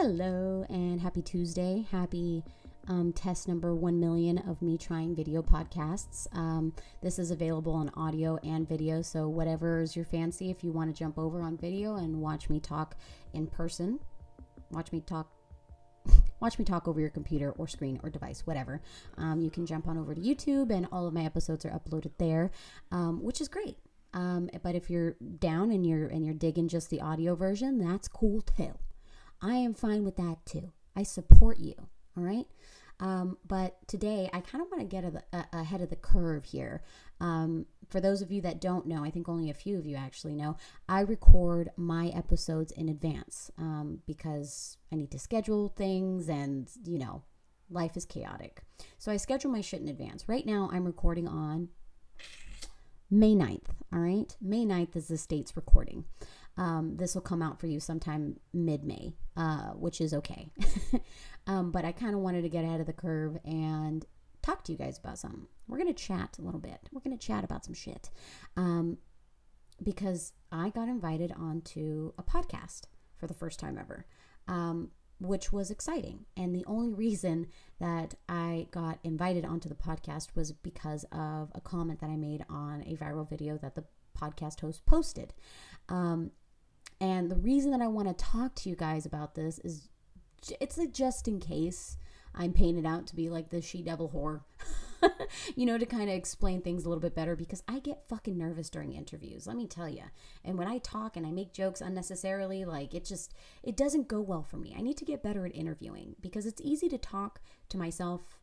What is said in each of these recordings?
Hello and happy Tuesday. Happy test number 1 million of me trying video podcasts. This is available on audio and video, so whatever is your fancy. If you want to jump over on video and watch me talk in person, watch me talk over your computer or screen or device, whatever. You can jump on over to YouTube, and all of my episodes are uploaded there, which is great. But if you're down and you're digging just the audio version, that's cool too. I am fine with that too. I support you. All right. But today I kind of want to get ahead of the curve here. For those of you that don't know, I think only a few of you actually know, I record my episodes in advance, because I need to schedule things and, life is chaotic. So I schedule my shit in advance. Right now I'm recording on May 9th. All right. May 9th is the state's recording. This will come out for you sometime mid-May, which is okay. But I kind of wanted to get ahead of the curve and talk to you guys about something. We're going to chat a little bit. We're going to chat about some shit. Because I got invited onto a podcast for the first time ever, which was exciting. And the only reason that I got invited onto the podcast was because of a comment that I made on a viral video that the podcast host posted. And the reason that I want to talk to you guys about this is it's like just in case I'm painted out to be like the she-devil whore, to kind of explain things a little bit better, because I get fucking nervous during interviews, let me tell you. And when I talk and I make jokes unnecessarily, it doesn't go well for me. I need to get better at interviewing, because it's easy to talk to myself.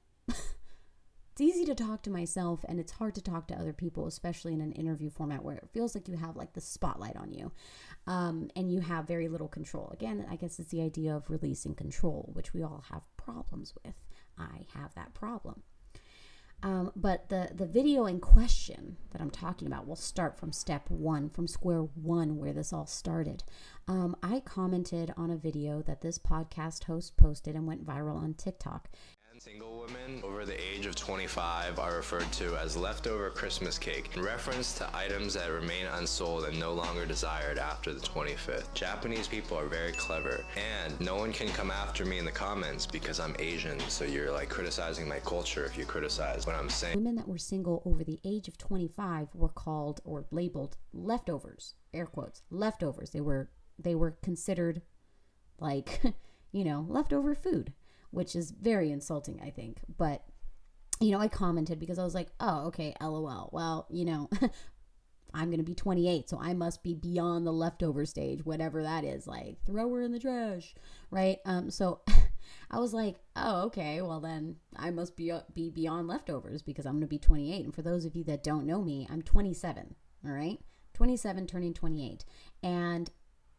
It's easy to talk to myself, and it's hard to talk to other people, especially in an interview format where it feels like you have like the spotlight on you, and you have very little control. Again, I guess it's the idea of releasing control, which we all have problems with. I have that problem. But the video in question that I'm talking about will start from step one, from square one, where this all started. I commented on a video that this podcast host posted and went viral on TikTok. Single women over the age of 25 are referred to as leftover Christmas cake, in reference to items that remain unsold and no longer desired after the 25th. Japanese people are very clever, and no one can come after me in the comments because I'm Asian, so you're like criticizing my culture if you criticize what I'm saying. Women that were single over the age of 25 were called or labeled leftovers, air quotes, leftovers. They were considered like, leftover food, which is very insulting, I think. But, I commented because I was like, oh, okay, LOL. Well, I'm going to be 28, so I must be beyond the leftover stage, whatever that is, like throw her in the trash, right? So I was like, oh, okay, well then I must be beyond leftovers because I'm going to be 28. And for those of you that don't know me, I'm 27, all right? 27 turning 28. And,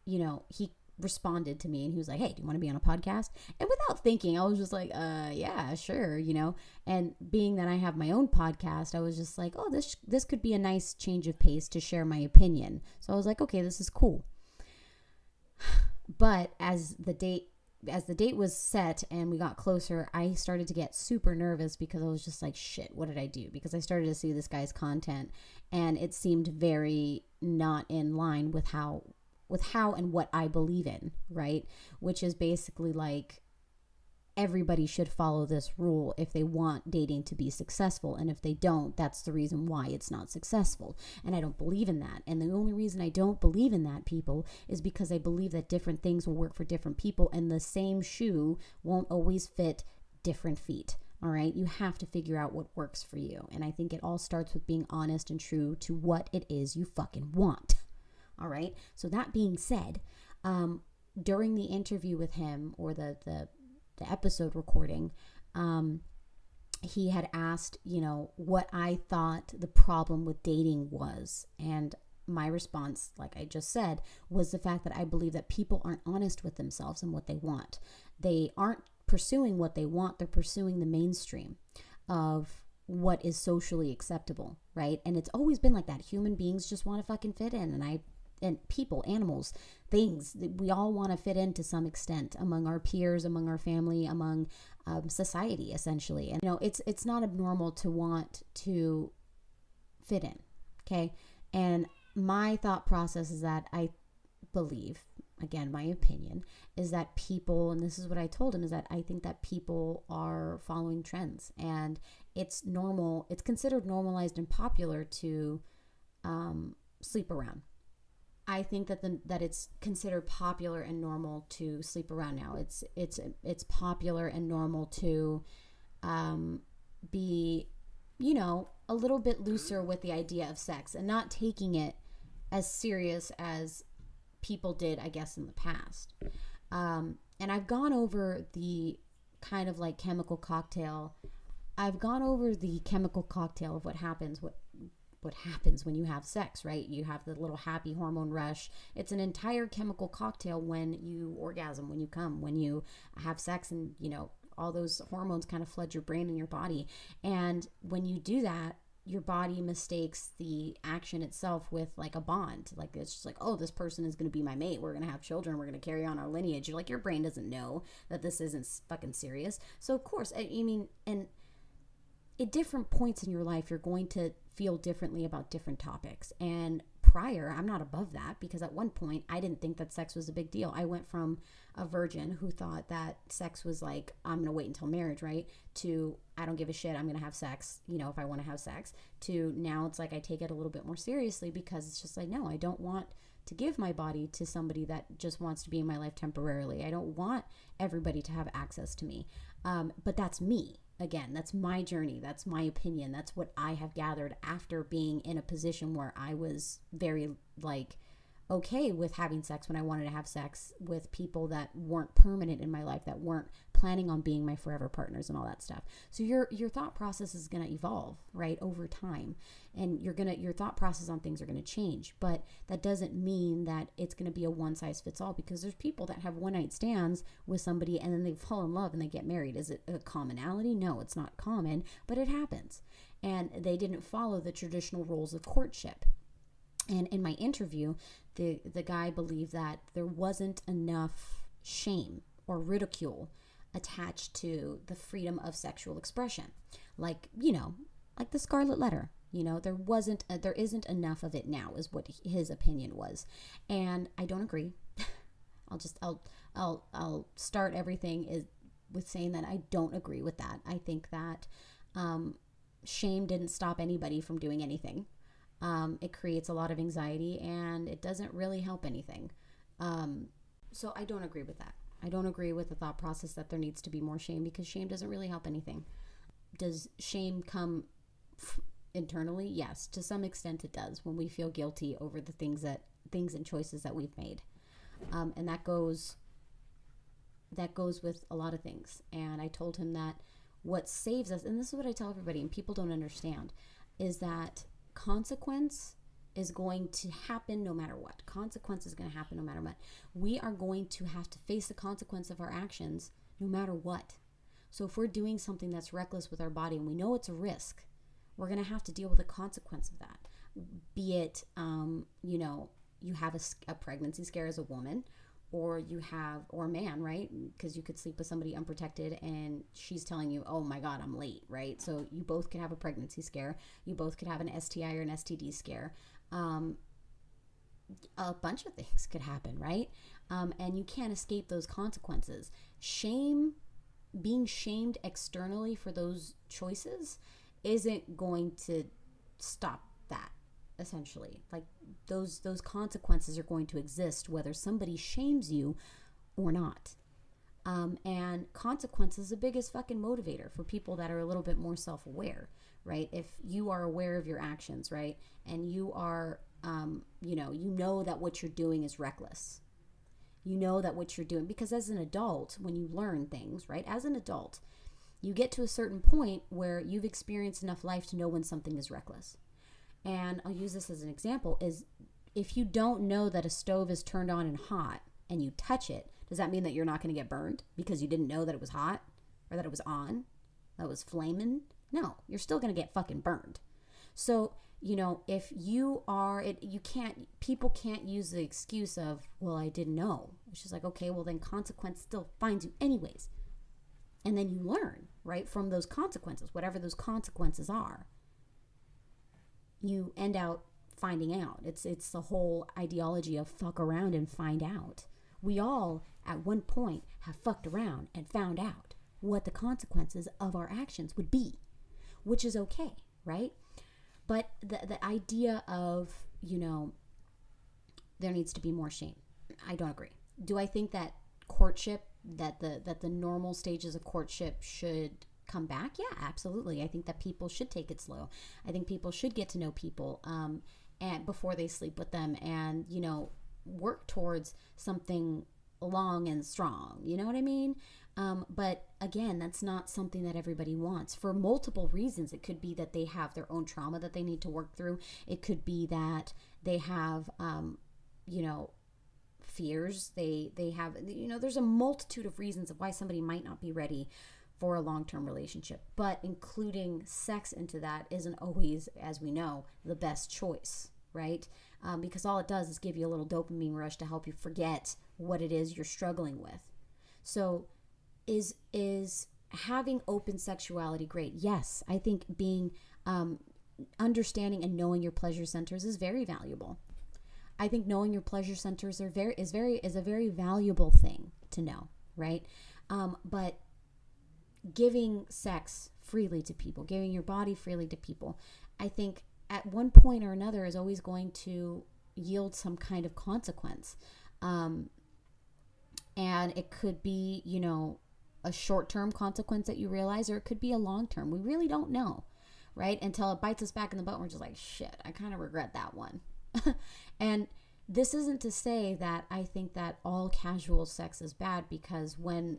he responded to me and he was like, hey, do you want to be on a podcast? And without thinking, I was just like, yeah, sure, and being that I have my own podcast, I was just like, oh, this could be a nice change of pace to share my opinion. So I was like, okay, this is cool. But as the date was set and we got closer, I started to get super nervous because I was just like, shit, what did I do? Because I started to see this guy's content and it seemed very not in line with how and what I believe in, right? Which is basically like everybody should follow this rule if they want dating to be successful. And if they don't, that's the reason why it's not successful. And I don't believe in that. And the only reason I don't believe in that, people, is because I believe that different things will work for different people, and the same shoe won't always fit different feet. All right. You have to figure out what works for you. And I think it all starts with being honest and true to what it is you fucking want. All right. So that being said, during the interview with him, or the episode recording, he had asked, what I thought the problem with dating was. And my response, like I just said, was the fact that I believe that people aren't honest with themselves and what they want. They aren't pursuing what they want. They're pursuing the mainstream of what is socially acceptable, right? And it's always been like that. Human beings just want to fucking fit in. And people, animals, things, we all want to fit in to some extent among our peers, among our family, among society, essentially. And, it's not abnormal to want to fit in, okay? And my thought process is that I believe, again, my opinion, is that people, and this is what I told him, is that I think that people are following trends, and it's normal. It's considered normalized and popular to sleep around. I think that that it's considered popular and normal to sleep around now. It's popular and normal to be, a little bit looser with the idea of sex and not taking it as serious as people did, I guess, in the past. And I've gone over the kind of like chemical cocktail. I've gone over the chemical cocktail of what happens when you have sex, right? You have the little happy hormone rush. It's an entire chemical cocktail when you orgasm, when you come, when you have sex, and all those hormones kind of flood your brain and your body. And when you do that, your body mistakes the action itself with like a bond. Like it's just like, oh, this person is going to be my mate. We're going to have children. We're going to carry on our lineage. You're like, your brain doesn't know that this isn't fucking serious. So of course, I mean, and at different points in your life, you're going to feel differently about different topics. And prior, I'm not above that, because at one point I didn't think that sex was a big deal. I went from a virgin who thought that sex was like, I'm going to wait until marriage, right? To I don't give a shit, I'm going to have sex, if I want to have sex, to now it's like I take it a little bit more seriously, because it's just like, no, I don't want to give my body to somebody that just wants to be in my life temporarily. I don't want everybody to have access to me. But that's me. Again, that's my journey. That's my opinion. That's what I have gathered after being in a position where I was very okay with having sex when I wanted to have sex with people that weren't permanent in my life, that weren't planning on being my forever partners and all that stuff. So your thought process is going to evolve, right, over time, and your thought process on things are going to change. But that doesn't mean that it's going to be a one size fits all, because there's people that have one night stands with somebody and then they fall in love and they get married. Is it a commonality? No, it's not common, but it happens. And they didn't follow the traditional rules of courtship. And in my interview, the guy believed that there wasn't enough shame or ridicule attached to the freedom of sexual expression. Like the Scarlet Letter. There isn't enough of it now, is what his opinion was. And I don't agree. I'll start everything with saying that I don't agree with that. I think that shame didn't stop anybody from doing anything. It creates a lot of anxiety, and it doesn't really help anything. So I don't agree with that. I don't agree with the thought process that there needs to be more shame, because shame doesn't really help anything. Does shame come internally? Yes, to some extent it does, when we feel guilty over the things and choices that we've made. And that goes with a lot of things. And I told him that what saves us, and this is what I tell everybody, and people don't understand, is that consequence is going to happen no matter what. Consequence is going to happen no matter what. We are going to have to face the consequence of our actions no matter what. So if we're doing something that's reckless with our body and we know it's a risk, we're going to have to deal with the consequence of that. Be it, you have a pregnancy scare as a woman, or a man, right? Because you could sleep with somebody unprotected and she's telling you, oh my God, I'm late, right? So you both could have a pregnancy scare. You both could have an STI or an STD scare. A bunch of things could happen, right? And you can't escape those consequences. Being shamed externally for those choices isn't going to stop that. Essentially, like those consequences are going to exist whether somebody shames you or not. And consequence is the biggest fucking motivator for people that are a little bit more self-aware, right? If you are aware of your actions, right, and you are, you know that what you're doing is reckless. You know that what you're doing, because as an adult, when you learn things, right, as an adult, you get to a certain point where you've experienced enough life to know when something is reckless. And I'll use this as an example, is if you don't know that a stove is turned on and hot and you touch it, does that mean that you're not going to get burned because you didn't know that it was hot or that it was on, that it was flaming? No, you're still going to get fucking burned. So, if people can't use the excuse of, well, I didn't know. It's just like, okay, well then consequence still finds you anyways. And then you learn, right, from those consequences, whatever those consequences are. You end out finding out. It's the whole ideology of fuck around and find out. We all, at one point, have fucked around and found out what the consequences of our actions would be, which is okay, right? But the idea of, there needs to be more shame, I don't agree. Do I think that courtship, that the normal stages of courtship should come back? Yeah, absolutely. I think that people should take it slow. I think people should get to know people and before they sleep with them, and work towards something long and strong. You know what I mean? But again, that's not something that everybody wants for multiple reasons. It could be that they have their own trauma that they need to work through. It could be that they have, fears. They have, there's a multitude of reasons of why somebody might not be ready for a long-term relationship. But including sex into that isn't always, as we know, the best choice, right? Because all it does is give you a little dopamine rush to help you forget what it is you're struggling with. So is having open sexuality great? Yes, I think being understanding and knowing your pleasure centers is very valuable. I think knowing your pleasure centers is a very valuable thing to know, right? But giving sex freely to people, giving your body freely to people, I think at one point or another is always going to yield some kind of consequence. And it could be, a short-term consequence that you realize, or it could be a long-term. We really don't know, right? Until it bites us back in the butt and we're just like, shit, I kind of regret that one. And this isn't to say that I think that all casual sex is bad, because when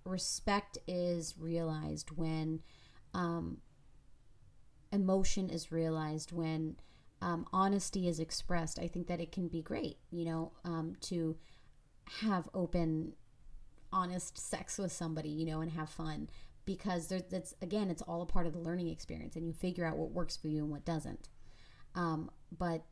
respect is realized, when emotion is realized, when honesty is expressed, I think that it can be great, to have open, honest sex with somebody, and have fun, because it's all a part of the learning experience, and you figure out what works for you and what doesn't. But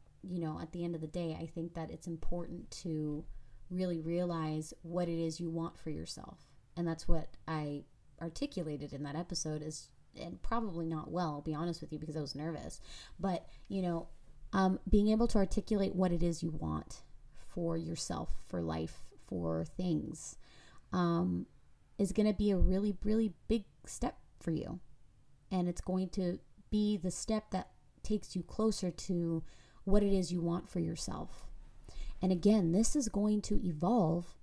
at the end of the day, I think that it's important to really realize what it is you want for yourself. And that's what I articulated in that episode, and probably not well, I'll be honest with you, because I was nervous. But, being able to articulate what it is you want for yourself, for life, for things, is going to be a really, really big step for you. And it's going to be the step that takes you closer to what it is you want for yourself. And again, this is going to evolve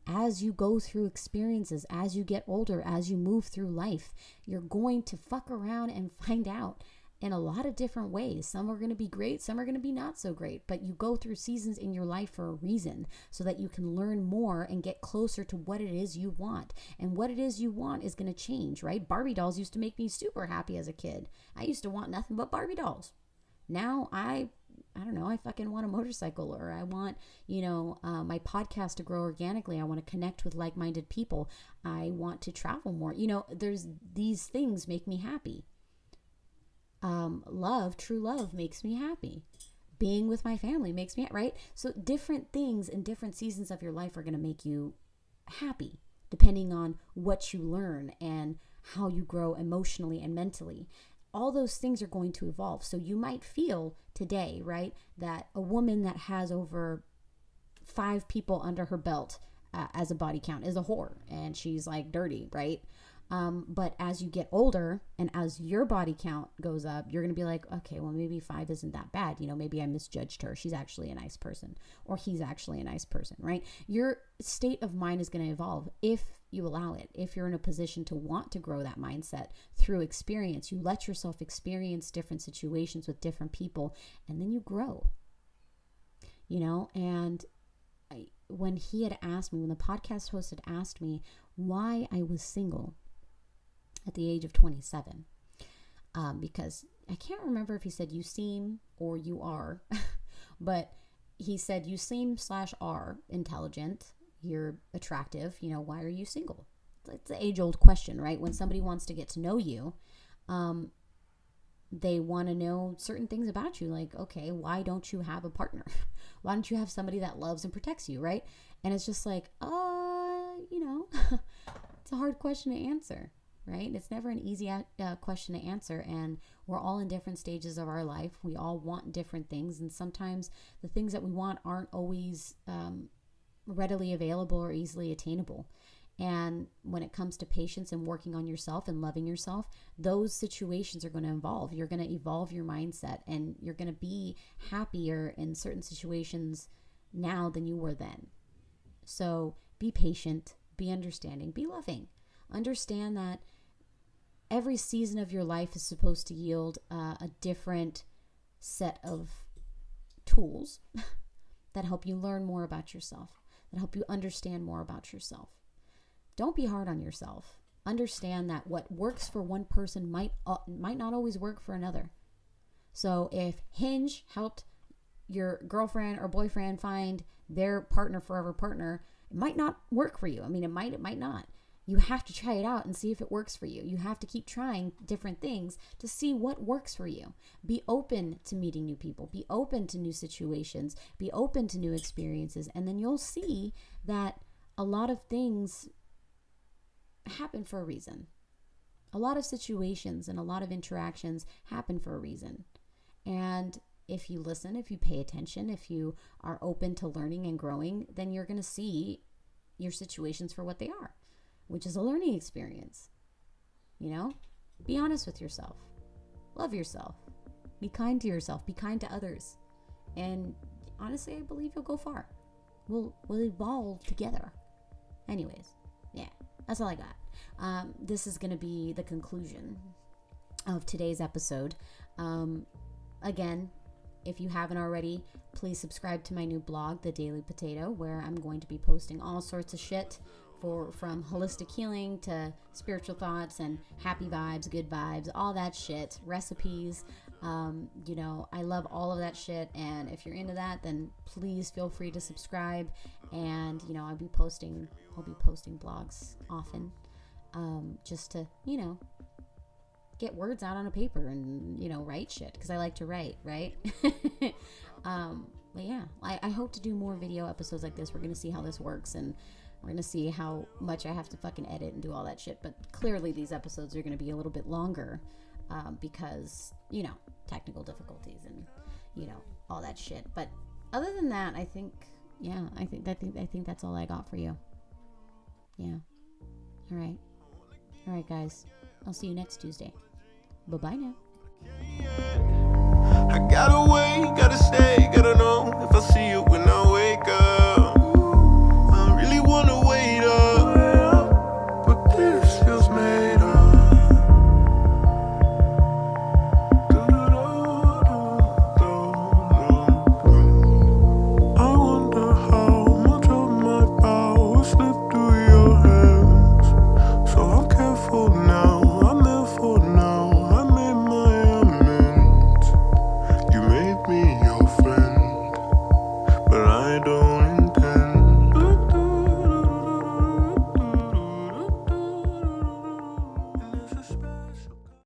as you go through experiences, as you get older, as you move through life. You're going to fuck around and find out in a lot of different ways. Some are going to be great, some are going to be not so great, but you go through seasons in your life for a reason, so that you can learn more and get closer to what it is you want. And what it is you want is going to change, right? Barbie dolls used to make me super happy as a kid. I used to want nothing but Barbie dolls. Now I don't know, I fucking want a motorcycle, or I want, my podcast to grow organically. I want to connect with like-minded people. I want to travel more. There's these things make me happy. True love makes me happy. Being with my family makes me, right? So different things in different seasons of your life are going to make you happy, depending on what you learn and how you grow emotionally and mentally. All those things are going to evolve. So you might feel today, right, that a woman that has over 5 people under her belt as a body count is a whore, and she's like dirty, right? But as you get older and as your body count goes up, you're going to be like, okay, well, maybe 5 isn't that bad. Maybe I misjudged her. She's actually a nice person, or he's actually a nice person, right? Your state of mind is going to evolve if you allow it. If you're in a position to want to grow that mindset through experience, you let yourself experience different situations with different people, and then you grow, and when he had asked me, when the podcast host had asked me why I was single at the age of 27, because I can't remember if he said you seem or you are, but he said you seem / are intelligent, you're attractive, why are you single? It's an age-old question, right? When somebody wants to get to know you, they want to know certain things about you, like, okay, why don't you have a partner? Why don't you have somebody that loves and protects you, right? And it's just like, it's a hard question to answer, right? It's never an easy question to answer, and we're all in different stages of our life. We all want different things, and sometimes the things that we want aren't always readily available or easily attainable. And when it comes to patience and working on yourself and loving yourself, those situations are going to evolve. You're going to evolve your mindset, and you're going to be happier in certain situations now than you were then. So be patient, be understanding, be loving. Understand that every season of your life is supposed to yield a different set of tools that help you learn more about yourself, that help you understand more about yourself. Don't be hard on yourself. Understand that what works for one person might not always work for another. So if Hinge helped your girlfriend or boyfriend find their partner, forever partner, it might not work for you. I mean, it might not. You have to try it out and see if it works for you. You have to keep trying different things to see what works for you. Be open to meeting new people. Be open to new situations. Be open to new experiences. And then you'll see that a lot of things happen for a reason. A lot of situations and a lot of interactions happen for a reason. And if you listen, if you pay attention, if you are open to learning and growing, then you're going to see your situations for what they are, which is a learning experience. You know, be honest with yourself. Love yourself. Be kind to yourself. Be kind to others. And honestly, I believe you'll go far. We'll evolve together. Anyways, yeah, that's all I got. This is going to be the conclusion of today's episode. Again, if you haven't already, please subscribe to my new blog, The Daily Potato, where I'm going to be posting all sorts of shit from holistic healing to spiritual thoughts and happy vibes, good vibes, all that shit, recipes. You know, I love all of that shit. And if you're into that, then please feel free to subscribe. And, you know, I'll be posting blogs often, just to, you know, get words out on a paper and, you know, write shit, because I like to write, right? But yeah, I hope to do more video episodes like this. We're going to see how this works, and we're going to see how much I have to fucking edit and do all that shit. But clearly these episodes are going to be a little bit longer, because, you know, technical difficulties and, you know, all that shit. But other than that, I think that's all I got for you. Yeah. All right, guys. I'll see you next Tuesday. Bye-bye now. I gotta wait, gotta stay, gotta know if I see you